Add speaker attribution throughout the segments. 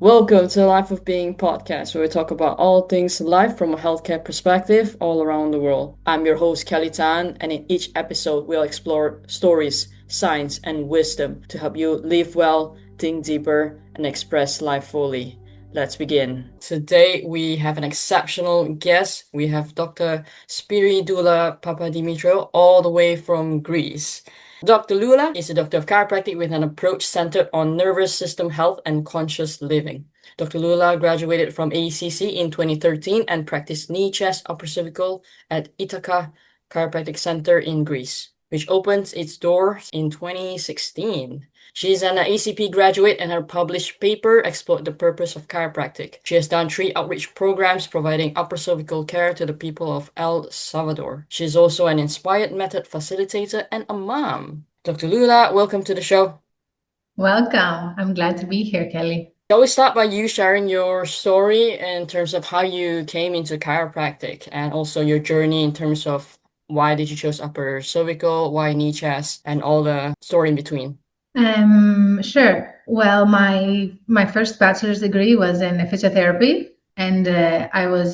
Speaker 1: Welcome to the Life of Being podcast, where we talk about all things life from a healthcare perspective all around the world. I'm your host, Kelly Tan, and in each episode, we'll explore stories, science, and wisdom to help you live well, think deeper, and express life fully. Let's begin. Today, we have an exceptional guest. We have Dr. Spyridoula Papadimitriou, all the way from Greece. Dr. Loula is a doctor of chiropractic with an approach centered on nervous system health and conscious living. Dr. Loula graduated from AECC in 2013 and practiced knee, chest, upper cervical at Ithaca Chiropractic Center in Greece, which opened its doors in 2016. She is an ACP graduate and her published paper explored the purpose of chiropractic. She has done 3 outreach programs providing upper cervical care to the people of El Salvador. She is also an inspired method facilitator and a mom. Dr. Loula, welcome to the show.
Speaker 2: Welcome. I'm glad to be here, Kelly.
Speaker 1: Shall we start by you sharing your story in terms of how you came into chiropractic and also your journey in terms of why did you choose upper cervical, why knee, chest, and all the story in between?
Speaker 2: Sure. Well, my first bachelor's degree was in physiotherapy, and I was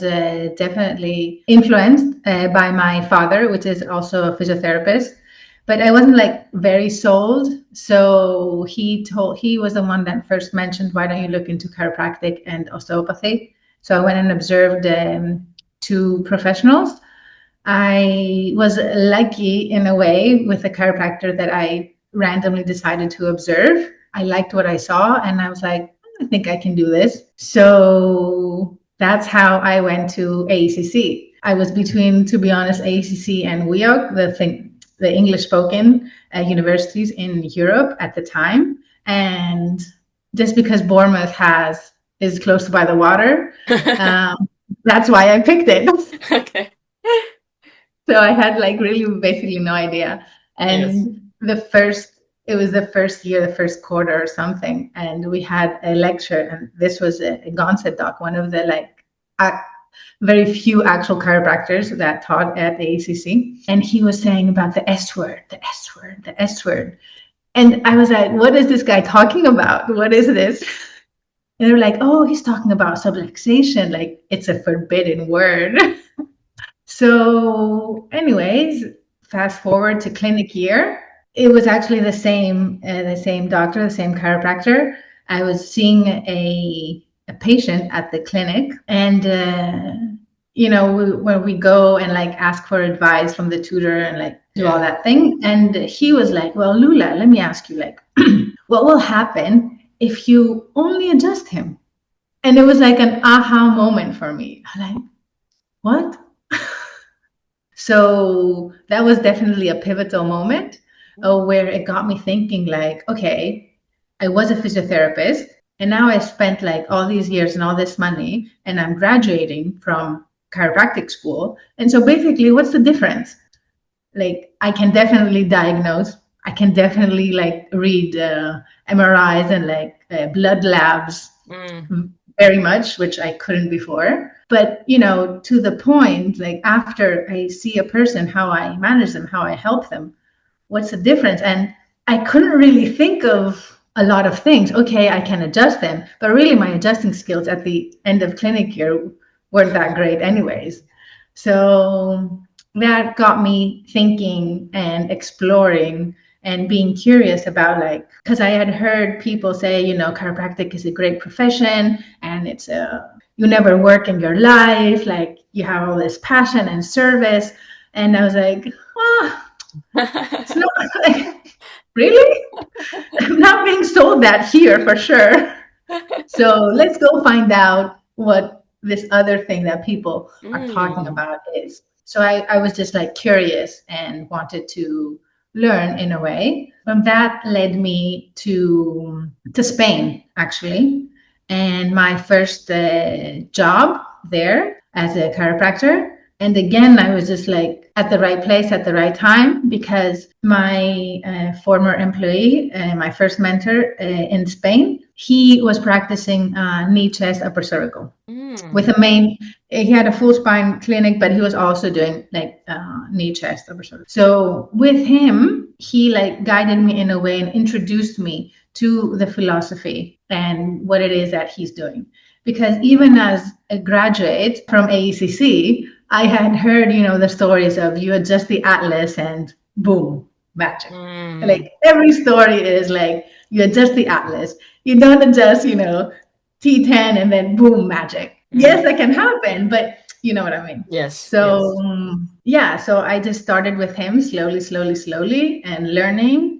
Speaker 2: definitely influenced by my father, which is also a physiotherapist. But I wasn't like very sold, so he was the one that first mentioned, "Why don't you look into chiropractic and osteopathy?" So I went and observed 2 professionals. I was lucky in a way with a chiropractor that I randomly decided to observe. I liked what I saw and I was like, I think I can do this. So that's how I went to AECC. I was between, to be honest, AECC and WIOC, the English spoken universities in Europe at the time. And just because Bournemouth is close by the water, that's why I picked it.
Speaker 1: Okay.
Speaker 2: So I had like really basically no idea. And yes. It was the first year, the first quarter or something. And we had a lecture, and this was a Gonset doc, one of the very few actual chiropractors that taught at AACC. And he was saying about the S word, the S word, the S word. And I was like, what is this guy talking about? What is this? And they were like, oh, he's talking about subluxation. Like it's a forbidden word. So anyways, fast forward to clinic year. It was actually the same doctor, the same chiropractor. I was seeing a patient at the clinic, and when we go and like ask for advice from the tutor and like do all that thing, and he was like, "Well, Loula, let me ask you, like, what will happen if you only adjust him?" And it was like an aha moment for me. I'm like, what? So that was definitely a pivotal moment where it got me thinking like, okay, I was a physiotherapist and now I spent like all these years and all this money and I'm graduating from chiropractic school. And so basically, what's the difference? Like, I can definitely diagnose. I can definitely like read MRIs and like blood labs very much, which I couldn't before. But, to the point, like after I see a person, how I manage them, how I help them, what's the difference? And I couldn't really think of a lot of things. Okay, I can adjust them, but really my adjusting skills at the end of clinic year weren't that great anyways. So that got me thinking and exploring and being curious about because I had heard people say, chiropractic is a great profession and you never work in your life, like you have all this passion and service. And I was like, it's not really? I'm not being sold that here for sure. So let's go find out what this other thing that people are talking about is. So I was just like curious and wanted to learn in a way. From that led me to Spain, actually. And my first job there as a chiropractor. And again, I was just like at the right place at the right time because my former employee, my first mentor in Spain, he was practicing knee, chest, upper cervical with he had a full spine clinic, but he was also doing like knee, chest, upper cervical. So with him, he like guided me in a way and introduced me to the philosophy and what it is that he's doing. Because even as a graduate from AECC, I had heard, the stories of you adjust the atlas and boom, magic. Like every story is like you adjust the atlas. You don't adjust, T10 and then boom, magic. Yes, that can happen, but you know what I mean?
Speaker 1: Yes.
Speaker 2: So, so I just started with him slowly, and learning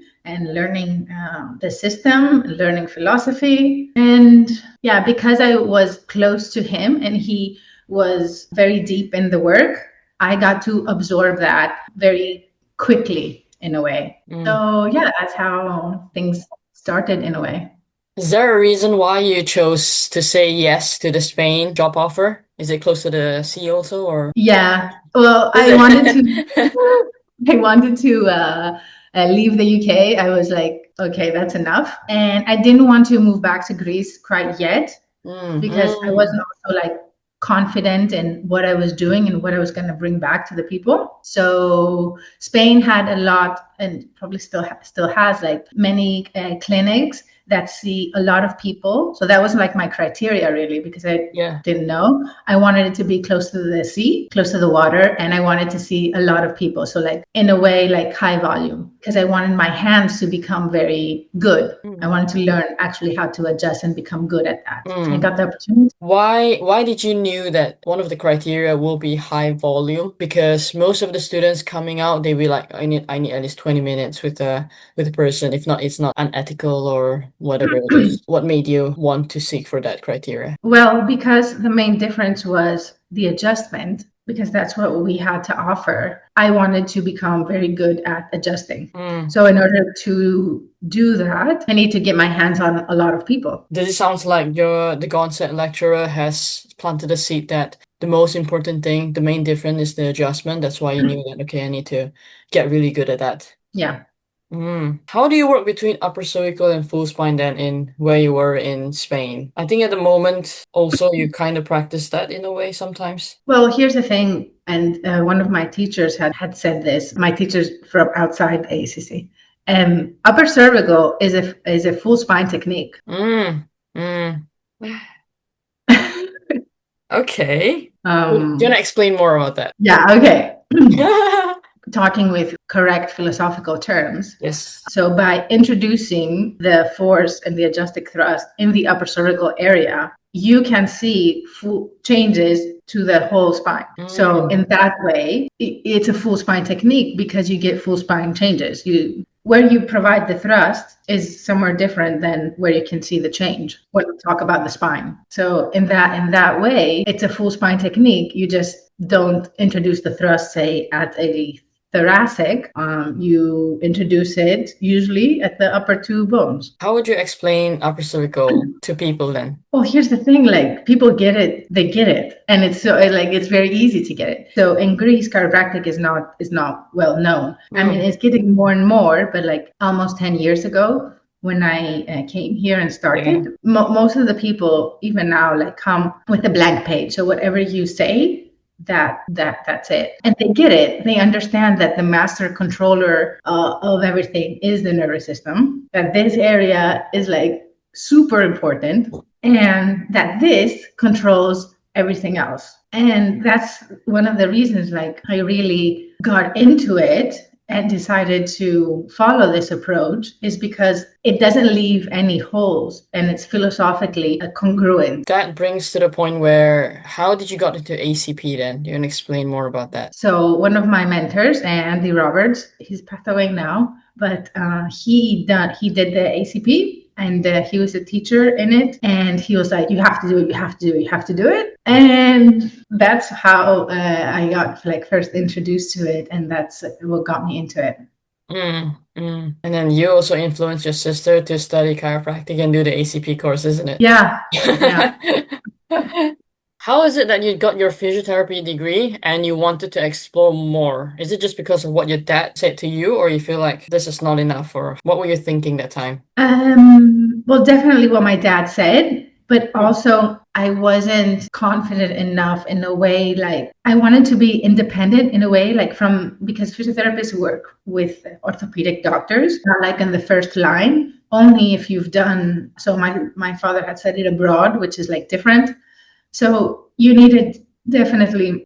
Speaker 2: the system, learning philosophy. And yeah, because I was close to him and he was very deep in the work, I got to absorb that very quickly in a way. So yeah, that's how things started in a way.
Speaker 1: Is there a reason why you chose to say yes to the Spain job offer? Is it close to the sea also, or?
Speaker 2: Yeah, well, I wanted to leave the UK. I was like, okay, that's enough. And I didn't want to move back to Greece quite yet because I wasn't also like confident in what I was doing and what I was going to bring back to the people. So Spain had a lot, and probably still has like many clinics that see a lot of people. So that was like my criteria really, because I didn't know. I wanted it to be close to the sea, close to the water, and I wanted to see a lot of people. So like in a way, like high volume, because I wanted my hands to become very good. I wanted to learn actually how to adjust and become good at that. So I got the opportunity.
Speaker 1: Why did you knew that one of the criteria will be high volume? Because most of the students coming out, they be like, I need at least 20 minutes with a person. If not, it's not unethical or whatever it is. What made you want to seek for that criteria?
Speaker 2: Well, because the main difference was the adjustment, because that's what we had to offer. I wanted to become very good at adjusting. So in order to do that, I need to get my hands on a lot of people.
Speaker 1: This sounds like the Gonset lecturer has planted a seed that the most important thing, the main difference is the adjustment. That's why you knew that, okay, I need to get really good at that.
Speaker 2: Yeah.
Speaker 1: How do you work between upper cervical and full spine then in where you were in Spain? I think at the moment also you kind of practice that in a way sometimes.
Speaker 2: Well, here's the thing, and one of my teachers had said this. My teachers from outside ACC. Upper cervical is a full spine technique.
Speaker 1: Okay. Do you want to explain more about that?
Speaker 2: Yeah, okay. Talking with correct philosophical terms.
Speaker 1: Yes.
Speaker 2: So by introducing the force and the adjusted thrust in the upper cervical area, you can see full changes to the whole spine. So in that way, it's a full spine technique because you get full spine changes. Where you provide the thrust is somewhere different than where you can see the change when we talk about the spine. So in that way, it's a full spine technique. You just don't introduce the thrust, say, at a thoracic. You introduce it usually at the upper two bones.
Speaker 1: How would you explain upper cervical to people then?
Speaker 2: Well, here's the thing, like people get it, they get it. And it's so like it's very easy to get it. So in Greece, chiropractic is not well known. I mean, it's getting more and more, but like almost 10 years ago, when I came here and started, most of the people, even now, like come with a blank page. So whatever you say, that's it, and they get it. They understand that the master controller of everything is the nervous system, that this area is like super important, and that this controls everything else. And that's one of the reasons like I really got into it and decided to follow this approach, is because it doesn't leave any holes and it's philosophically congruent.
Speaker 1: That brings to the point where, how did you got into ACP then? You can explain more about that.
Speaker 2: So one of my mentors, Andy Roberts, he's passed away now, but he did the ACP. And he was a teacher in it, and he was like, "You have to do it. You have to do it. You have to do it." And that's how I got like first introduced to it, and that's what got me into it.
Speaker 1: And then you also influenced your sister to study chiropractic and do the ACP course, isn't it?
Speaker 2: Yeah.
Speaker 1: How is it that you got your physiotherapy degree and you wanted to explore more? Is it just because of what your dad said to you, or you feel like this is not enough, or what were you thinking that time?
Speaker 2: Well, definitely what my dad said, But also I wasn't confident enough in a way, like I wanted to be independent in a way, like from, because physiotherapists work with orthopedic doctors, not like in the first line, only if you've done, so my father had studied abroad, which is like different. So you needed definitely,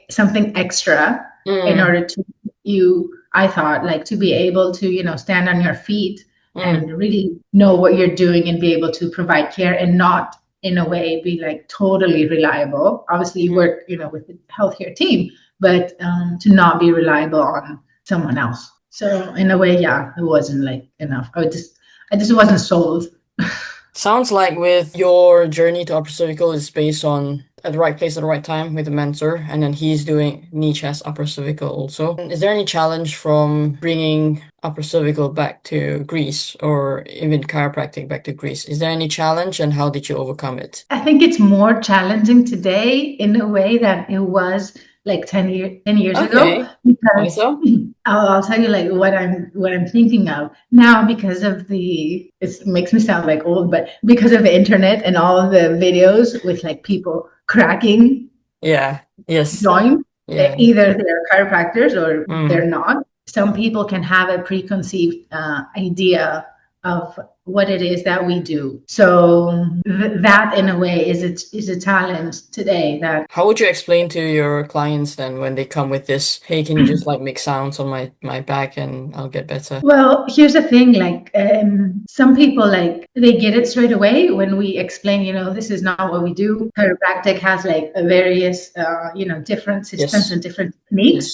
Speaker 2: something extra in
Speaker 1: Mm,
Speaker 2: order to I thought, like, to be able to, stand on your feet
Speaker 1: mm,
Speaker 2: and really know what you're doing and be able to provide care and not in a way be like totally reliable. Obviously you
Speaker 1: mm.
Speaker 2: work, with the healthcare team, but to not be reliable on someone else. So in a way, yeah, it wasn't like enough. I just wasn't sold.
Speaker 1: Sounds like with your journey to upper cervical is based on at the right place at the right time with a mentor, and then he's doing knee, chest, upper cervical also. Is there any challenge from bringing upper cervical back to Greece or even chiropractic back to Greece? Is there any challenge, and how did you overcome it?
Speaker 2: I think it's more challenging today in a way that it was like 10 years ago,
Speaker 1: Okay. Why
Speaker 2: because
Speaker 1: so?
Speaker 2: I'll tell you like what I'm thinking of now, because of it makes me sound like old, but because of the internet and all of the videos with like people cracking
Speaker 1: Yeah. Yes.
Speaker 2: joints,
Speaker 1: Yeah.
Speaker 2: either they're chiropractors or they're
Speaker 1: Mm.
Speaker 2: not. Some people can have a preconceived idea of what it is that we do. So that in a way is a challenge today. That
Speaker 1: How would you explain to your clients then when they come with this, hey, can you just like make sounds on my back and I'll get better?
Speaker 2: Well, here's the thing, like some people, like they get it straight away when we explain, this is not what we do. Chiropractic has like a various, different systems
Speaker 1: Yes.
Speaker 2: and different techniques.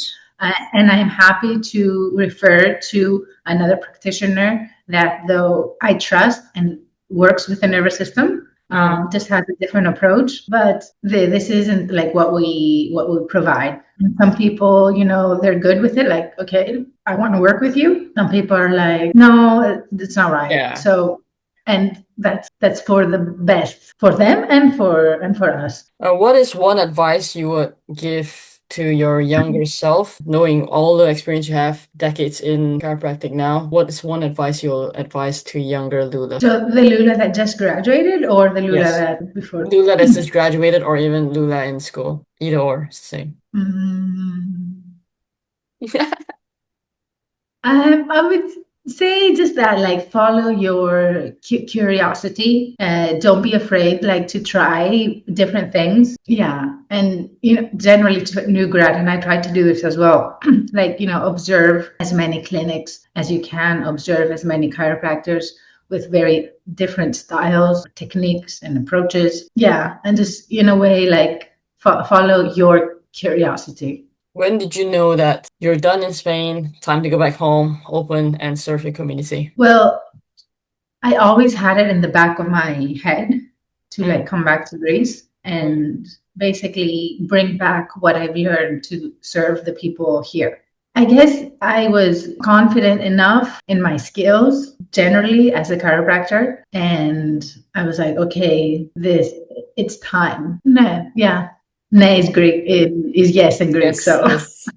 Speaker 1: Yes.
Speaker 2: And I'm happy to refer to another practitioner that, though I trust and works with the nervous system,
Speaker 1: Mm.
Speaker 2: just has a different approach. But this isn't like what we provide. And some people, they're good with it. Like, okay, I want to work with you. Some people are like, no, it's not right.
Speaker 1: Yeah.
Speaker 2: So, and that's for the best for them and for us.
Speaker 1: What is one advice you would give to your younger self, knowing all the experience you have, decades in chiropractic now? What is one advice you'll advise to younger Lula?
Speaker 2: So the Lula that just graduated, or the Lula
Speaker 1: Yes.
Speaker 2: that before?
Speaker 1: Lula that's just graduated or even Lula in school. Either or, it's the same.
Speaker 2: Mm. I would say just that, like, follow your curiosity. Don't be afraid, like, to try different things. Yeah, and generally to new grad, and I try to do this as well. Like, observe as many clinics as you can. Observe as many chiropractors with very different styles, techniques, and approaches. Yeah, and just in a way, like, follow your curiosity.
Speaker 1: When did you know that you're done in Spain, time to go back home, open and serve your community?
Speaker 2: Well, I always had it in the back of my head to like
Speaker 1: Mm,
Speaker 2: come back to Greece
Speaker 1: mm,
Speaker 2: and basically bring back what I've learned to serve the people here. I guess I was confident enough in my skills generally as a chiropractor, and I was like, okay, it's time. No, yeah. Ne is Greek, is yes in Greek.
Speaker 1: yes,
Speaker 2: So
Speaker 1: yes.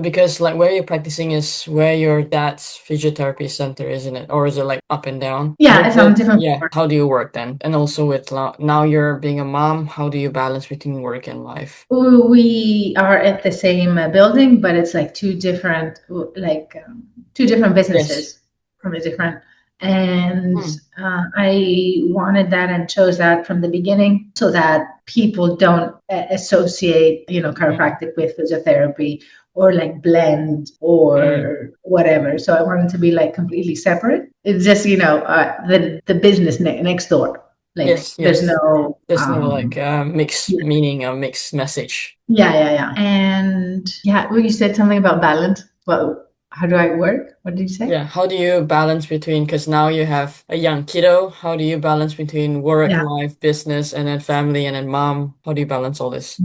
Speaker 1: Because like where you're practicing is where your dad's physiotherapy center, isn't it? Or is it like up and down?
Speaker 2: yeah, it's on a different
Speaker 1: Yeah,
Speaker 2: floor.
Speaker 1: how do you work then? And also with now you're being a mom, how do you balance between work and life?
Speaker 2: We are at the same building, but it's like two different
Speaker 1: Yes.
Speaker 2: businesses from a different. And
Speaker 1: Mm,
Speaker 2: I wanted that and chose that from the beginning so that people don't associate,
Speaker 1: mm.
Speaker 2: chiropractic with physiotherapy or like blend
Speaker 1: Mm.
Speaker 2: or whatever. So I wanted to be like completely separate. It's just, the business next door. Like
Speaker 1: Yes,
Speaker 2: there's
Speaker 1: yes.
Speaker 2: no
Speaker 1: There's no like mixed
Speaker 2: yeah.
Speaker 1: meaning, a mixed message.
Speaker 2: Yeah, yeah, yeah. And yeah, well, you said something about balance. Well, how do I work? What did you say?
Speaker 1: Yeah, how do you balance between, because now you have a young kiddo, how do you balance between work,
Speaker 2: Yeah.
Speaker 1: life, business, and then family, and then mom? How do you balance all this?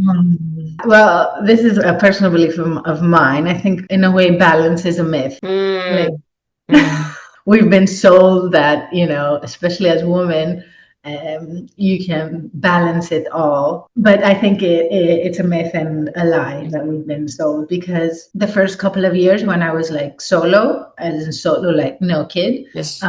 Speaker 2: Well, this is a personal belief of mine. I think, in a way, balance is a myth. Like,
Speaker 1: Mm, mm,
Speaker 2: we've been sold that, especially as women, you can balance it all. But I think it's a myth and a lie that we've been sold, because the first couple of years when I was like solo, like no kid,
Speaker 1: yes.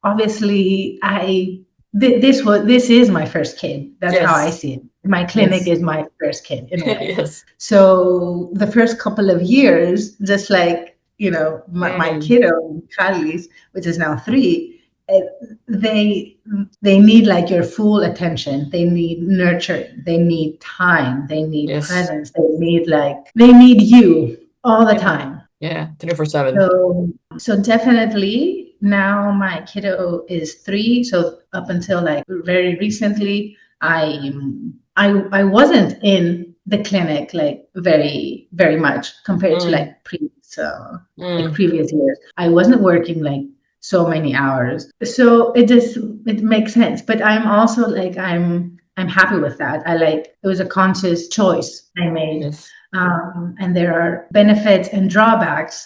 Speaker 2: obviously I this is my first kid. That's how I
Speaker 1: Yes.
Speaker 2: see it. My clinic
Speaker 1: Yes.
Speaker 2: is my first kid in a way.
Speaker 1: Yes.
Speaker 2: So the first couple of years, just like, my
Speaker 1: Mm.
Speaker 2: kiddo, Charlie's, which is now 3, uh, they they need like your full attention. They need nurturing. They need time. They need
Speaker 1: Yes.
Speaker 2: presence. They need you all the
Speaker 1: Yeah.
Speaker 2: time.
Speaker 1: Yeah. 24/7.
Speaker 2: So definitely now my kiddo is 3. So up until like very recently, I wasn't in the clinic like very very much compared to
Speaker 1: Mm.
Speaker 2: like
Speaker 1: Mm.
Speaker 2: previous years. I wasn't working like so many hours. So it makes sense. But I'm also like I'm happy with that. It was a conscious choice I made.
Speaker 1: Yes.
Speaker 2: And there are benefits and drawbacks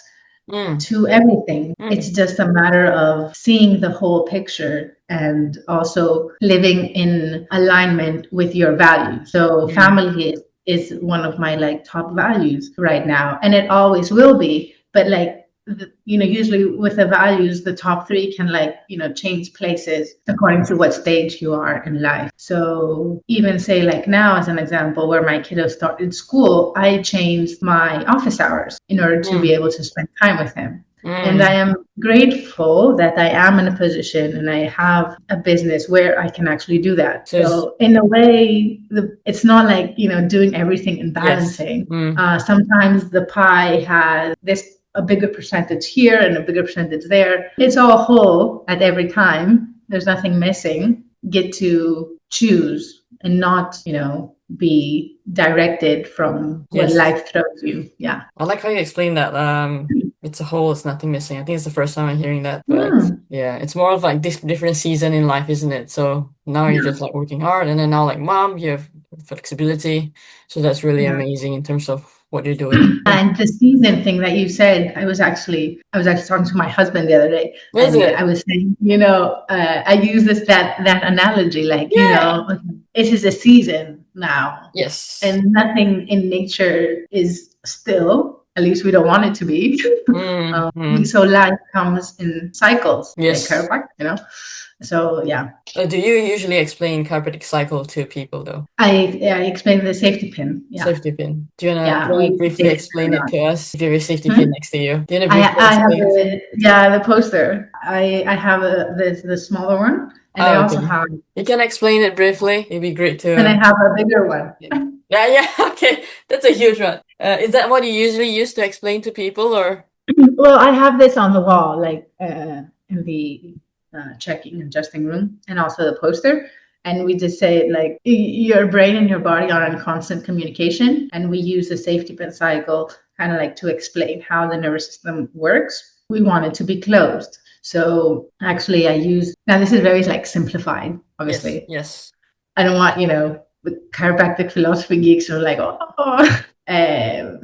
Speaker 1: Mm.
Speaker 2: to everything. It's
Speaker 1: Mm.
Speaker 2: just a matter of seeing the whole picture and also living in alignment with your values. So
Speaker 1: Mm.
Speaker 2: family is one of my like top values right now, and it always will be. But like usually with the values, the top 3 can like change places according to what stage you are in life. So even say like now as an example, where my kiddo started school, I changed my office hours in order to be
Speaker 1: Mm.
Speaker 2: able to spend time with him. And I
Speaker 1: Mm.
Speaker 2: am grateful that I am in a position and I have a business where I can actually do that.
Speaker 1: So it's,
Speaker 2: So in a way, it's not like doing everything and
Speaker 1: yes.
Speaker 2: balancing.
Speaker 1: Mm.
Speaker 2: Sometimes the pie has this a bigger percentage here and a bigger percentage there. It's all whole at every time. There's nothing missing. Get to choose and not, be directed from what
Speaker 1: Yes.
Speaker 2: life throws you. Yeah.
Speaker 1: I like how you explain that. It's a whole, it's nothing missing. I think it's the first time I'm hearing that, but
Speaker 2: Hmm.
Speaker 1: yeah, it's more of like this different season in life, isn't it? So now you're just like working hard, and then now like mom, you have flexibility. So that's really
Speaker 2: Yeah.
Speaker 1: amazing in terms of what you're doing. Yeah.
Speaker 2: And the season thing that you said, I was actually talking to my husband the other day,
Speaker 1: Was
Speaker 2: and I
Speaker 1: it?
Speaker 2: was saying, I use that analogy, like,
Speaker 1: Yeah.
Speaker 2: okay, it is a season now,
Speaker 1: Yes.
Speaker 2: and nothing in nature is still. At least we don't want it to be.
Speaker 1: Mm, mm.
Speaker 2: So life comes in cycles, like
Speaker 1: Yes.
Speaker 2: chiropractic. So yeah,
Speaker 1: Do you usually explain chiropractic cycle to people though?
Speaker 2: I explained the safety pin. Yeah,
Speaker 1: Safety pin. Do
Speaker 2: yeah,
Speaker 1: you
Speaker 2: we
Speaker 1: wanna
Speaker 2: use the
Speaker 1: briefly
Speaker 2: safety pin
Speaker 1: explain
Speaker 2: a
Speaker 1: it
Speaker 2: lot.
Speaker 1: to us if you have a safety pin
Speaker 2: Hmm?
Speaker 1: next to you? Do you wanna
Speaker 2: I
Speaker 1: briefly
Speaker 2: I have
Speaker 1: explain?
Speaker 2: the poster. I have the smaller one, and I
Speaker 1: Oh,
Speaker 2: also
Speaker 1: okay.
Speaker 2: have
Speaker 1: You can explain it briefly. It'd be great
Speaker 2: and I
Speaker 1: to.
Speaker 2: have a bigger one.
Speaker 1: Yeah, yeah, yeah. Okay, that's a huge one. Is that what you usually use to explain to people, or?
Speaker 2: Well, I have this on the wall, like in the checking and adjusting room, and also the poster. And we just say like your brain and your body are in constant communication, and we use the safety pin cycle kind of like to explain how the nervous system works. We want it to be closed. So actually, I use now. This is very like simplified,
Speaker 1: Yes,
Speaker 2: obviously.
Speaker 1: yes,
Speaker 2: I don't want, with chiropractic philosophy geeks who are like, oh.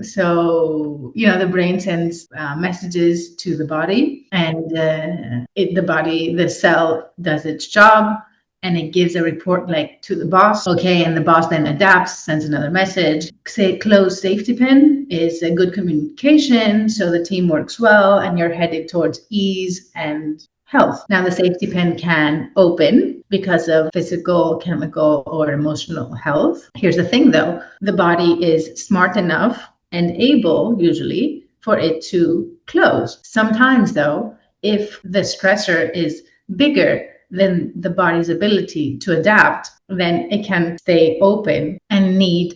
Speaker 2: So, the brain sends messages to the body, and the cell does its job, and it gives a report like to the boss. Okay, and the boss then adapts, sends another message. Say closed safety pin is a good communication, so the team works well, and you're headed towards ease and health. Now, the safety pin can open because of physical, chemical, or emotional health. Here's the thing though, the body is smart enough and able, usually, for it to close. Sometimes, though, if the stressor is bigger than the body's ability to adapt, then it can stay open and need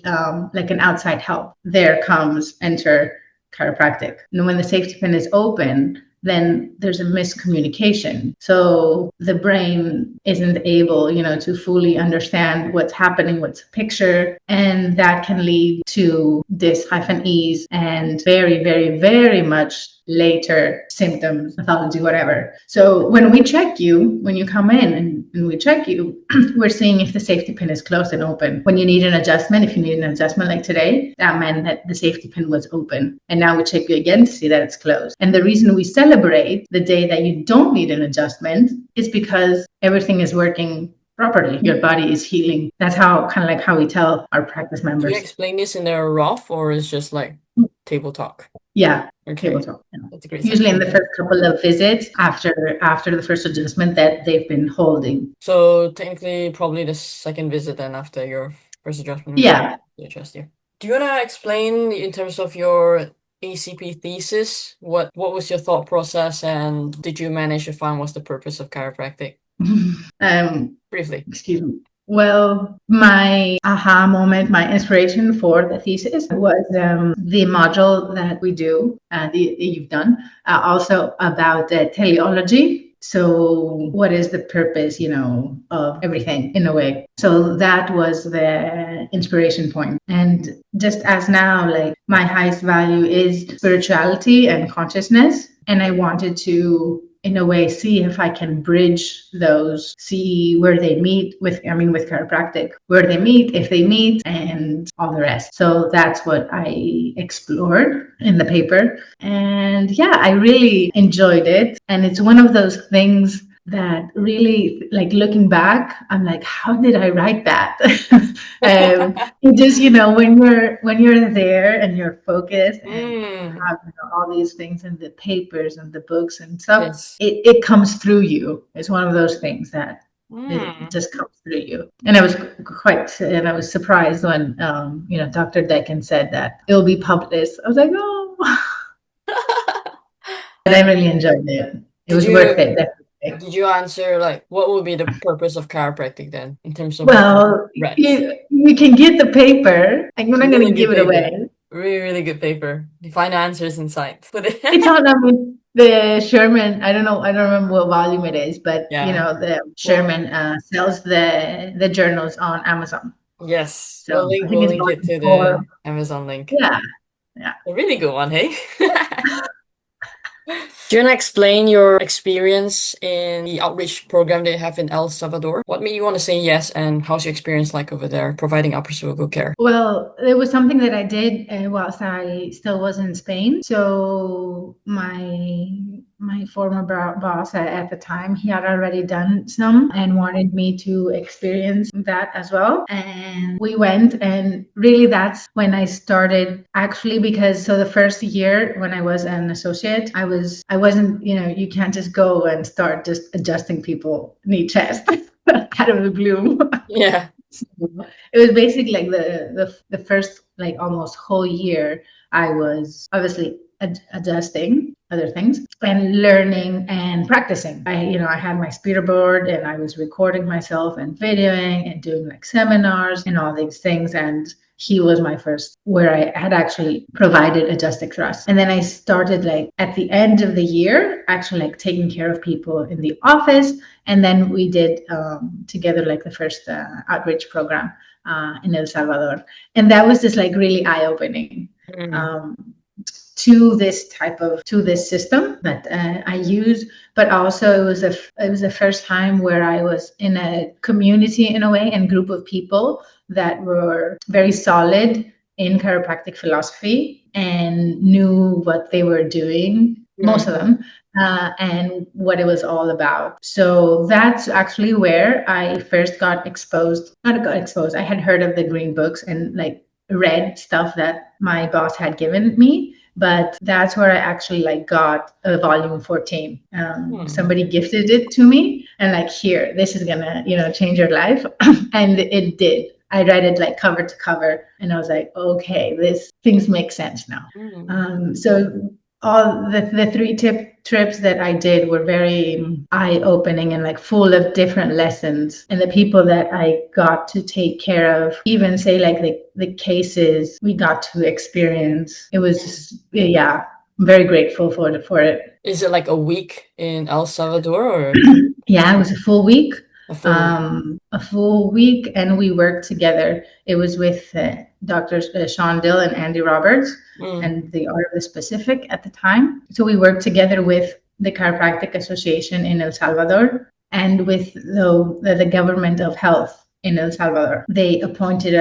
Speaker 2: like an outside help. There comes enter chiropractic. And when the safety pin is open, then there's a miscommunication. So the brain isn't able, to fully understand what's happening, what's the picture, and that can lead to dis-ease and very, very, very much later symptoms, pathology, whatever. So when you come in and we check you, we're seeing if the safety pin is closed and open. When you need an adjustment, if you need an adjustment like today, that meant that the safety pin was open. And now we check you again to see that it's closed. And the reason we celebrate the day that you don't need an adjustment is because everything is working properly. Your body is healing. That's how kind of like how we tell our practice
Speaker 1: Do you
Speaker 2: members.
Speaker 1: explain this in a rough or is just like table talk?
Speaker 2: Yeah,
Speaker 1: Okay,
Speaker 2: tabletop. Yeah.
Speaker 1: that's a great
Speaker 2: Usually in
Speaker 1: section.
Speaker 2: the first couple of visits after the first adjustment that they've been holding.
Speaker 1: So technically, probably the second visit then after your first adjustment when
Speaker 2: Yeah.
Speaker 1: you adjust you. Do you wanna explain in terms of your ACP thesis? What was your thought process, and did you manage to find what's the purpose of chiropractic? Briefly.
Speaker 2: Excuse me. Well, my aha moment, my inspiration for the thesis was the module that we do, you've done, also about teleology. So, what is the purpose, of everything in a way? So, that was the inspiration point. And just as now, like my highest value is spirituality and consciousness. And I wanted to in a way see if I can bridge those, see where they meet with chiropractic, where they meet, if they meet, and all the rest. So that's what I explored in the paper. And yeah, I really enjoyed it. And it's one of those things that really, like, looking back, I'm like, how did I write that? It just, when you're there and you're focused and have all these things in the papers and the books and stuff,
Speaker 1: Yes.
Speaker 2: it comes through you. It's one of those things that it just comes through you. And I was surprised when Dr. Decken said that it'll be published. I was like, oh. But I really enjoyed it. It
Speaker 1: Did
Speaker 2: was worth it, definitely.
Speaker 1: did you answer like what would be the purpose of chiropractic then in terms of what you
Speaker 2: Well,
Speaker 1: read?
Speaker 2: you can get the paper. I'm not going
Speaker 1: Really
Speaker 2: to
Speaker 1: good
Speaker 2: give it
Speaker 1: paper.
Speaker 2: away.
Speaker 1: Really, really good paper. You find answers inside.
Speaker 2: It's on the Sherman. I don't know. I don't remember what volume it is, but
Speaker 1: Yeah.
Speaker 2: the
Speaker 1: Well,
Speaker 2: Sherman sells the journals on Amazon.
Speaker 1: yes.
Speaker 2: So I think
Speaker 1: We'll
Speaker 2: it's
Speaker 1: link it
Speaker 2: volume
Speaker 1: to
Speaker 2: four.
Speaker 1: the Amazon link.
Speaker 2: Yeah, yeah.
Speaker 1: A really good one, hey? Do you want to explain your experience in the outreach program they have in El Salvador? What made you want to say yes, and how's your experience like over there providing upper cervical care?
Speaker 2: Well, it was something that I did whilst I still was in Spain. So my former boss at the time, he had already done some and wanted me to experience that as well. And we went, and really that's when I started actually, because so the first year when I was an associate, I wasn't, you can't just go and start just adjusting people knee chest out of the blue.
Speaker 1: Yeah.
Speaker 2: So it was basically like the first like almost whole year I was obviously adjusting other things and learning and practicing. I had my speeder board and I was recording myself and videoing and doing like seminars and all these things. And he was my first where I had actually provided adjusted thrust. And then I started like at the end of the year, actually like taking care of people in the office. And then we did together like the first outreach program in El Salvador. And that was just like really eye-opening. To this system that I use, but also it was the first time where I was in a community in a way and group of people that were very solid in chiropractic philosophy and knew what they were doing, most of them, and what it was all about. So that's actually where I first got exposed. Not got exposed. I had heard of the green books and like read stuff that my boss had given me, but that's where I actually like got a volume 14. Somebody gifted it to me and like, here, this is gonna, change your life. And it did. I read it like cover to cover and I was like, okay, this things make sense now. So all the three trips that I did were very eye-opening and like full of different lessons. And the people that I got to take care of, even say like the cases we got to experience, it was yeah, I'm very grateful for it.
Speaker 1: Is it like a week in El Salvador or
Speaker 2: Yeah, it was a full week.
Speaker 1: a full week?
Speaker 2: A full week, and we worked together. It was with Doctors Sean Dill and Andy Roberts, and the Art of the Specific at the time. So we worked together with the Chiropractic Association in El Salvador and with the government of health in El Salvador. They appointed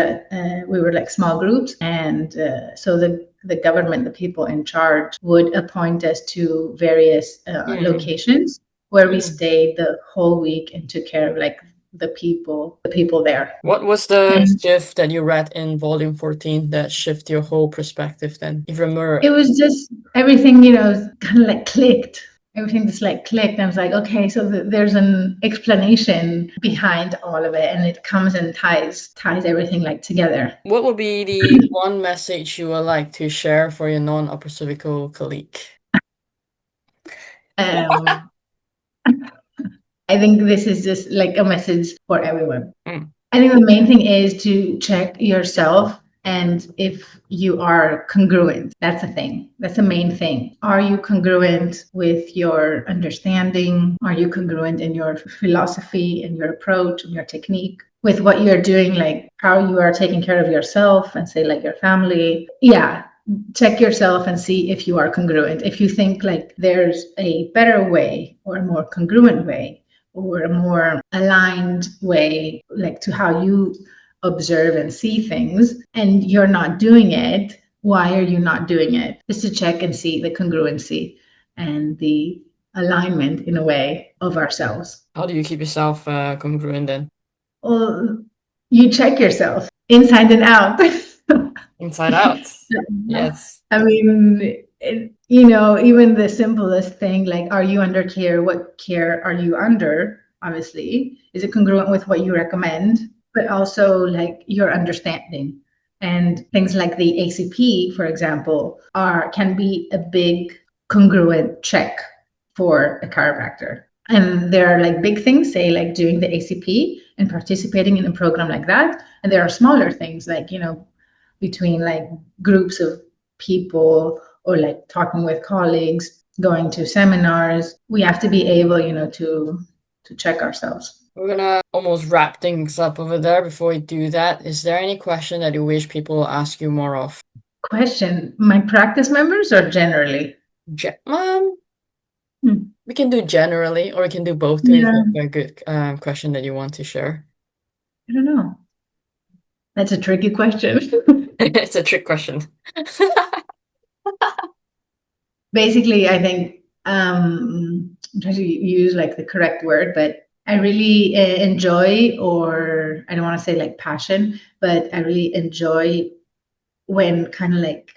Speaker 2: we were like small groups, and so the government, the people in charge, would appoint us to various locations where we stayed the whole week and took care of like the people there.
Speaker 1: What was the
Speaker 2: And
Speaker 1: shift that you read in volume 14 that shift your whole perspective then? If you
Speaker 2: it
Speaker 1: remember.
Speaker 2: was just everything, kind of like clicked. Everything just like clicked. And I was like, okay, so there's an explanation behind all of it, and it comes and ties everything like together.
Speaker 1: What would be the one message you would like to share for your non-upper cervical colleague?
Speaker 2: Um, I think this is just like a message for everyone.
Speaker 1: Mm.
Speaker 2: I think the main thing is to check yourself and if you are congruent. That's the thing. That's the main thing. Are you congruent with your understanding? Are you congruent in your philosophy and your approach and your technique? With what you're doing, like how you are taking care of yourself and say like your family. Yeah, check yourself and see if you are congruent. If you think like there's a better way or a more congruent way or a more aligned way, like to how you observe and see things, and you're not doing it, why are you not doing it? Just to check and see the congruency and the alignment in a way of ourselves.
Speaker 1: How do you keep yourself congruent then?
Speaker 2: Well, you check yourself inside and out.
Speaker 1: Inside out. Yes.
Speaker 2: I mean, even the simplest thing, like, are you under care? What care are you under? Obviously, is it congruent with what you recommend? But also, like, your understanding. And things like the ACP, for example, can be a big congruent check for a chiropractor. And there are like big things, say like doing the ACP and participating in a program like that. And there are smaller things like, between like groups of people or like talking with colleagues, going to seminars. We have to be able, to check ourselves.
Speaker 1: We're gonna almost wrap things up over there. Before we do that, is there any question that you wish people will ask you more of?
Speaker 2: Question, my practice members or generally?
Speaker 1: We can do generally, or we can do both too if
Speaker 2: Yeah,
Speaker 1: you have a good question that you want to share.
Speaker 2: I don't know. That's a tricky question.
Speaker 1: It's a trick question.
Speaker 2: Basically, I think I'm trying to use like the correct word, but I really enjoy, or I don't want to say like passion, but I really enjoy when kind of like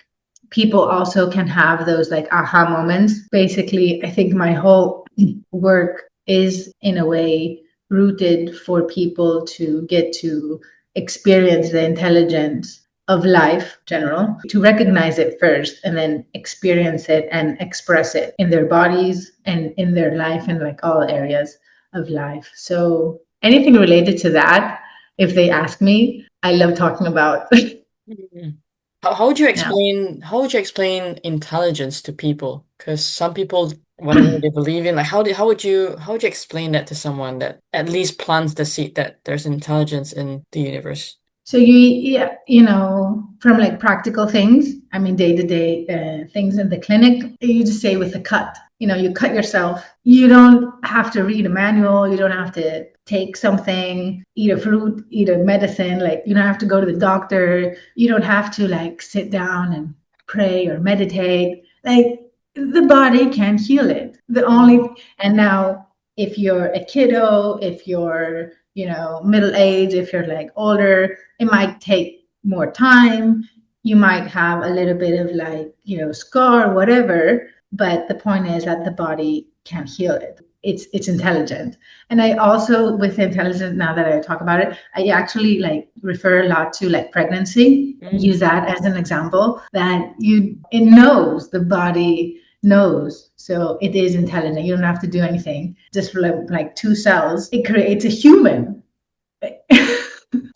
Speaker 2: people also can have those like aha moments. Basically, I think my whole work is in a way rooted for people to get to experience the intelligence of life in general, to recognize it first and then experience it and express it in their bodies and in their life and like all areas of life. So anything related to that, if they ask me, I love talking about.
Speaker 1: How would you
Speaker 2: Yeah.
Speaker 1: explain intelligence to people? Because some people, whatever they believe in, like how would you explain that to someone that at least plants the seed that there's intelligence in the universe?
Speaker 2: So yeah, from like practical things, I mean, day-to-day things in the clinic, you just say with a cut, you cut yourself. You don't have to read a manual. You don't have to take something, eat a fruit, eat a medicine. Like, you don't have to go to the doctor. You don't have to like sit down and pray or meditate. Like, the body can heal it. And now if you're a kiddo, if you're, middle age, if you're like older, it might take more time. You might have a little bit of like, scar, whatever. But the point is that the body can heal it. It's intelligent. And I also, with intelligence, now that I talk about it, I actually like refer a lot to like pregnancy. Use that as an example that it knows, the body knows. So it is intelligent. You don't have to do anything. Just for like 2 cells, it creates a human.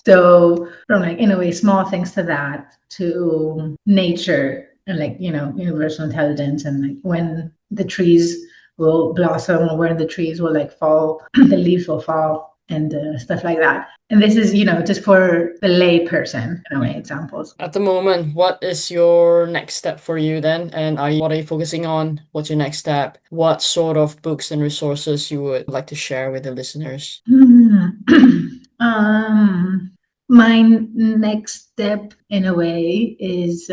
Speaker 2: So from like, in a way, small things to that, to nature and like, universal intelligence, and like when the trees will blossom or when the trees will like fall, the leaves will fall and stuff like that. And this is, just for the lay person, in a way, examples.
Speaker 1: At the moment, what is your next step for you then? And what are you focusing on? What's your next step? What sort of books and resources you would like to share with the listeners?
Speaker 2: My next step, in a way, is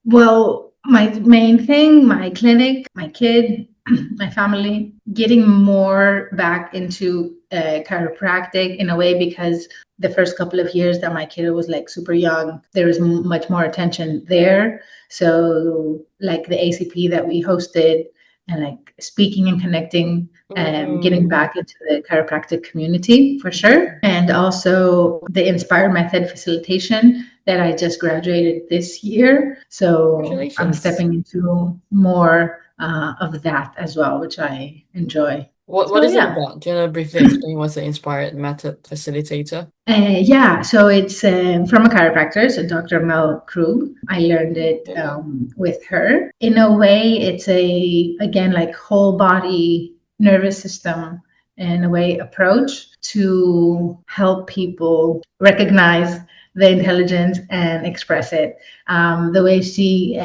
Speaker 2: well, my main thing, my clinic, my kid, my family, getting more back into chiropractic in a way because the first couple of years that my kid was like super young, there was much more attention there. So like the ACP that we hosted and like speaking and connecting and getting
Speaker 1: Mm.
Speaker 2: back into the chiropractic community for sure. And also the Inspire Method facilitation that I just graduated this year. So I'm
Speaker 1: Congratulations.
Speaker 2: stepping into more of that as well, which I enjoy.
Speaker 1: What
Speaker 2: So
Speaker 1: is it
Speaker 2: yeah.
Speaker 1: about? Do you want to briefly explain what's the Inspired Method Facilitator?
Speaker 2: Yeah, so it's from a chiropractor, so Dr. Mel Krug. I learned it
Speaker 1: Okay.
Speaker 2: with her. In a way, it's a, again, like whole body nervous system, in a way, approach to help people recognize the intelligence and express it. The way she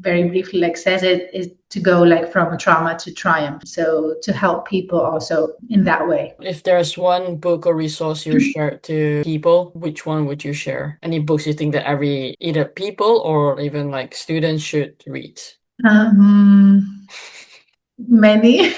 Speaker 2: very briefly like says it is to go like from trauma to triumph. So to help people also in that way.
Speaker 1: If there's one book or resource you share to people, which one would you share? Any books you think that every either people or even like students should read?
Speaker 2: Um, Many.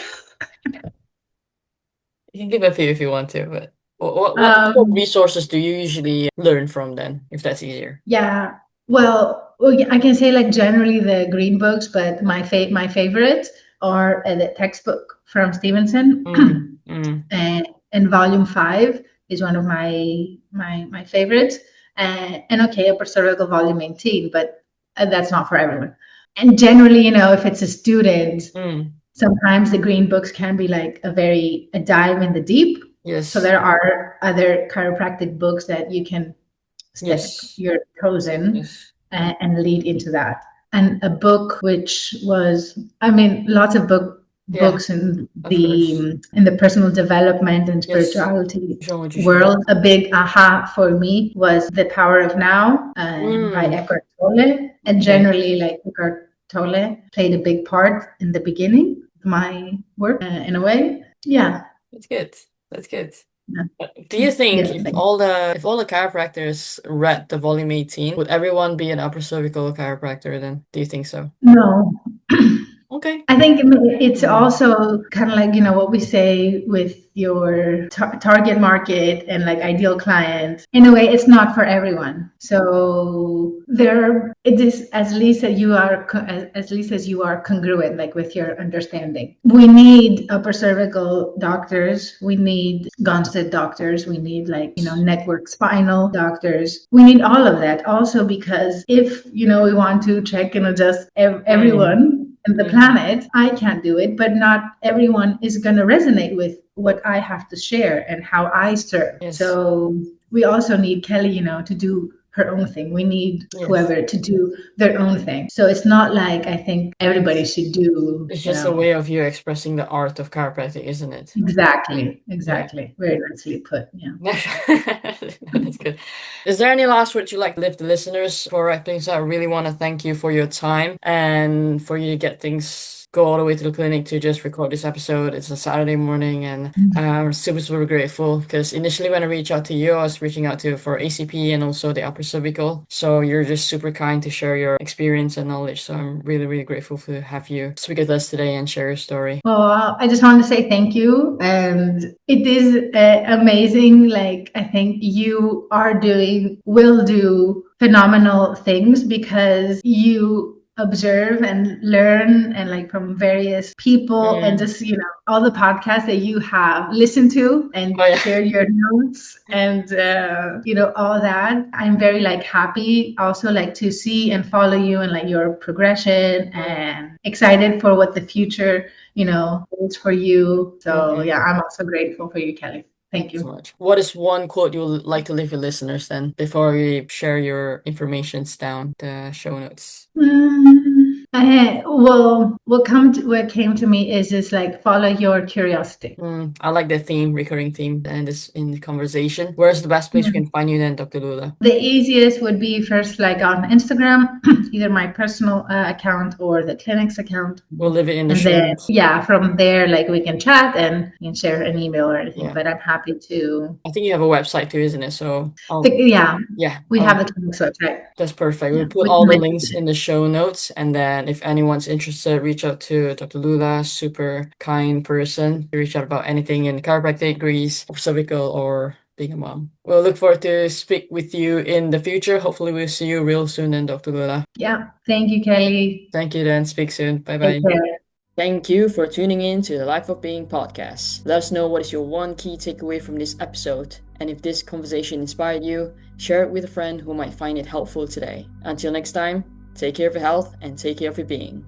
Speaker 1: You can give a few if you want to, but what type of
Speaker 2: Um,
Speaker 1: resources do you usually learn from then, if that's easier?
Speaker 2: yeah. Well, yeah, I can say like generally the green books, but my favorites are the textbook from Stevenson,
Speaker 1: Mm, mm,
Speaker 2: and volume 5 is one of my favorites. And okay, Upper Cervical volume 18, but that's not for everyone. And generally, if it's a student,
Speaker 1: mm.
Speaker 2: sometimes the green books can be like a dive in the deep. So
Speaker 1: Yes,
Speaker 2: there are other chiropractic books that you can step
Speaker 1: yes,
Speaker 2: your toes in
Speaker 1: yes.
Speaker 2: and lead into that. And a book which was, I mean, lots of
Speaker 1: Yeah,
Speaker 2: books in
Speaker 1: of course.
Speaker 2: the personal development and
Speaker 1: Yes.
Speaker 2: spirituality
Speaker 1: Which one would you share?
Speaker 2: world. A big aha for me was The Power of Now by
Speaker 1: Mm,
Speaker 2: Eckhart Tolle. And
Speaker 1: okay.
Speaker 2: generally, like Eckhart Tolle played a big part in the beginning of my work in a way. Yeah.
Speaker 1: That's good. That's good.
Speaker 2: Yeah.
Speaker 1: Do you think
Speaker 2: Yeah.
Speaker 1: if all the chiropractors read the volume 18, would everyone be an upper cervical chiropractor then? Do you think so?
Speaker 2: No.
Speaker 1: Okay.
Speaker 2: I think it's
Speaker 1: Mm,
Speaker 2: also kind of like, what we say with your target market and like ideal client. In a way, it's not for everyone. So it is as least as you are, as least as you are congruent, like with your understanding. We need upper cervical doctors. We need Gonstead doctors. We need like, network spinal doctors. We need all of that also because if, we want to check and adjust
Speaker 1: mm,
Speaker 2: everyone and the
Speaker 1: mm.
Speaker 2: planet, I can't do it, but not everyone is going to resonate with what I have to share and how I serve.
Speaker 1: Yes.
Speaker 2: So we also need Kelly, to do her own thing. We need
Speaker 1: Yes.
Speaker 2: whoever to do their own thing. So it's not like I think everybody
Speaker 1: Yes.
Speaker 2: should do,
Speaker 1: It's just a way of you expressing the art of chiropractic, isn't it?
Speaker 2: exactly,
Speaker 1: Yeah.
Speaker 2: exactly. Very nicely put. Yeah.
Speaker 1: That's good. Is there any last words you'd like to leave the listeners for wrapping? So I really want to thank you for your time and for you to get things go all the way to the clinic to just record this episode. It's a Saturday morning and I'm super, super grateful because initially when I reached out to you, I was reaching out to for ACP and also the upper cervical. So you're just super kind to share your experience and knowledge. So I'm really, really grateful to have you speak with us today and share your story.
Speaker 2: Well, I just want to say thank you. And it is amazing. Like, I think you will do phenomenal things because you observe and learn and like from various people and
Speaker 1: Mm.
Speaker 2: just, all the podcasts that you have listened to and
Speaker 1: Oh yeah.
Speaker 2: share your notes and, all that. I'm very like happy also like to see and follow you and like your progression
Speaker 1: Mm.
Speaker 2: and excited for what the future holds for you. So
Speaker 1: Mm-hmm.
Speaker 2: yeah, I'm also grateful for you, Kelly.
Speaker 1: Thank
Speaker 2: Thank
Speaker 1: you so
Speaker 2: you.
Speaker 1: much. What is one quote you would like to leave your listeners then before we share your informations down the show notes?
Speaker 2: Well, what came to me is just like follow your curiosity.
Speaker 1: I like the theme, recurring theme, and this in the conversation. Where's the best place we can find you then, Dr. Lula?
Speaker 2: The easiest would be first like on Instagram, either my personal account or the clinic's account.
Speaker 1: We'll leave it in the
Speaker 2: And
Speaker 1: show
Speaker 2: then,
Speaker 1: notes.
Speaker 2: yeah, from there, like we can chat and you can share an email or anything.
Speaker 1: Yeah.
Speaker 2: But I'm happy to,
Speaker 1: I think you have a website too, isn't it? So
Speaker 2: yeah,
Speaker 1: yeah,
Speaker 2: we have the clinic's website.
Speaker 1: that's perfect.
Speaker 2: Yeah,
Speaker 1: We'll put
Speaker 2: we
Speaker 1: all
Speaker 2: can
Speaker 1: the
Speaker 2: link
Speaker 1: links
Speaker 2: to it.
Speaker 1: in the show notes. And then And if anyone's interested, reach out to Dr. Loula, super kind person. Reach out about anything in chiropractic, Greece, or cervical, or being a mom. We'll look forward to speak with you in the future. Hopefully we'll see you real soon then, Dr. Loula.
Speaker 2: Yeah. Thank you, Kelly.
Speaker 1: Thank you then. Speak soon. Bye
Speaker 2: Take
Speaker 1: bye.
Speaker 2: care.
Speaker 1: Thank you for tuning in to the Life of Being podcast. Let us know what is your one key takeaway from this episode. And if this conversation inspired you, share it with a friend who might find it helpful today. Until next time, take care of your health and take care of your being.